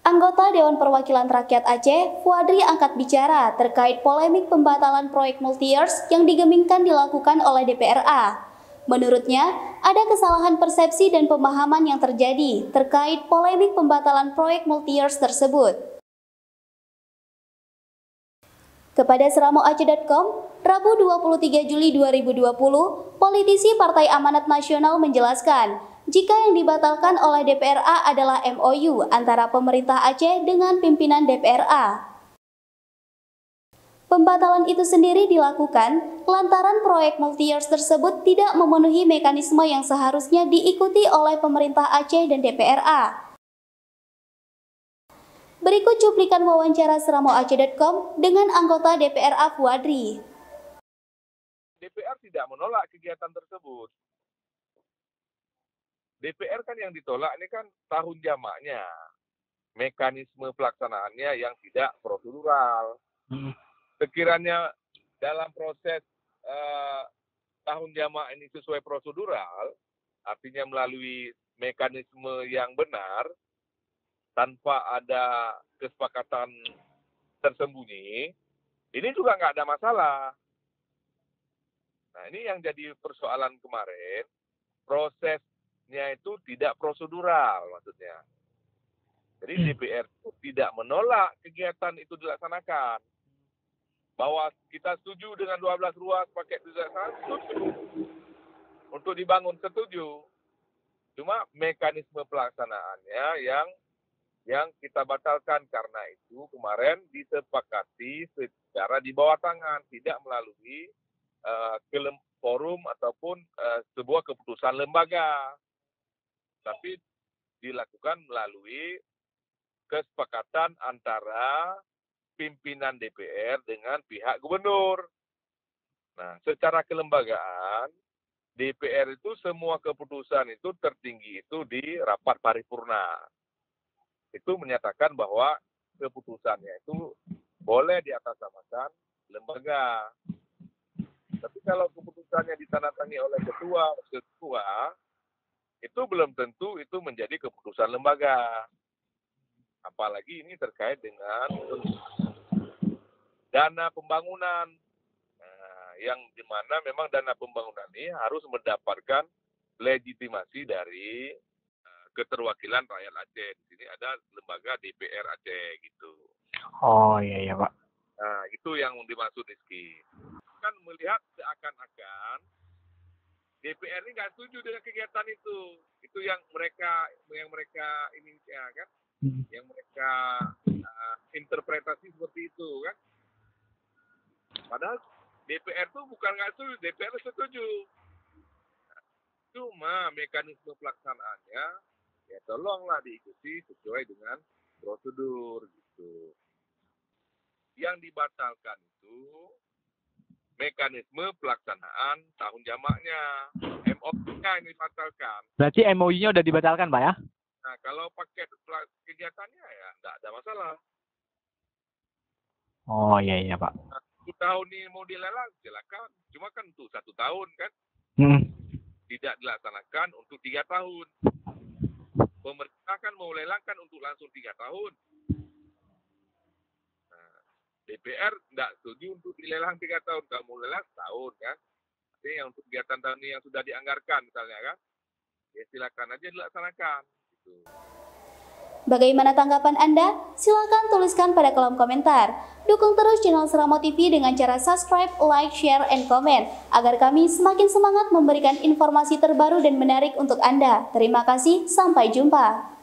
Anggota Dewan Perwakilan Rakyat Aceh, Fuadri angkat bicara terkait polemik pembatalan proyek multi-years yang digemingkan dilakukan oleh DPRA. Menurutnya, ada kesalahan persepsi dan pemahaman yang terjadi terkait polemik pembatalan proyek multi-years tersebut. Kepada seramoaceh.com, Rabu 23 Juli 2020, politisi Partai Amanat Nasional menjelaskan, jika yang dibatalkan oleh DPRA adalah MOU antara pemerintah Aceh dengan pimpinan DPRA. Pembatalan itu sendiri dilakukan lantaran proyek multi-years tersebut tidak memenuhi mekanisme yang seharusnya diikuti oleh pemerintah Aceh dan DPRA. Berikut cuplikan wawancara seramoaceh.com dengan anggota DPRA Fuadri. DPR tidak menolak kegiatan tersebut. DPR kan yang ditolak ini kan tahun jamaknya, mekanisme pelaksanaannya yang tidak prosedural. Sekiranya dalam proses tahun jamak ini sesuai prosedural, artinya melalui mekanisme yang benar, tanpa ada kesepakatan tersembunyi, ini juga nggak ada masalah. Nah, ini yang jadi persoalan kemarin, prosesnya itu tidak prosedural maksudnya. Jadi DPR itu tidak menolak kegiatan itu dilaksanakan. Bahwa kita setuju dengan 12 ruas pakai dilaksanakan, setuju. Untuk dibangun, setuju. Cuma mekanisme pelaksanaannya yang kita batalkan, karena itu kemarin disepakati secara di bawah tangan, tidak melalui forum ataupun sebuah keputusan lembaga, tapi dilakukan melalui kesepakatan antara pimpinan DPR dengan pihak gubernur. Nah, secara kelembagaan, DPR itu semua keputusan itu tertinggi itu di rapat paripurna. Itu menyatakan bahwa keputusannya itu boleh diatasnamakan lembaga. Tapi kalau keputusannya ditandatangani oleh ketua, itu belum tentu itu menjadi keputusan lembaga. Apalagi ini terkait dengan dana pembangunan, yang dimana memang dana pembangunan ini harus mendapatkan legitimasi dari keterwakilan rakyat Aceh. Di sini ada lembaga DPR Aceh gitu. Oh iya Pak. Nah, itu yang dimaksud Rizky. Kan melihat seakan-akan DPR ini nggak setuju dengan kegiatan itu. Itu yang mereka ini ya kan, yang mereka interpretasi seperti itu kan. Padahal DPR itu bukan nggak setuju, DPR setuju. Cuma mekanisme pelaksanaannya ya tolonglah diikuti sesuai dengan prosedur gitu. Yang dibatalkan itu mekanisme pelaksanaan tahun jamaknya, MOU-nya ini dibatalkan. Berarti MOU-nya udah dibatalkan, Pak ya? Nah, kalau paket kegiatannya ya nggak ada masalah. Oh iya Pak. Nah, 1 tahun ini mau dilelang, silakan. Cuma kan untuk 1 tahun kan, tidak dilaksanakan untuk 3 tahun. Pemerintah kan mau lelang kan untuk langsung 3 tahun. DPR tidak setuju untuk dilelang 3 tahun. Kalau mau lelang setahun kan. Jadi yang untuk kegiatan tahun ini yang sudah dianggarkan misalnya kan, ya silakan aja dilaksanakan. Gitu. Bagaimana tanggapan Anda? Silakan tuliskan pada kolom komentar. Dukung terus channel Seramo TV dengan cara subscribe, like, share, and comment, agar kami semakin semangat memberikan informasi terbaru dan menarik untuk Anda. Terima kasih, sampai jumpa.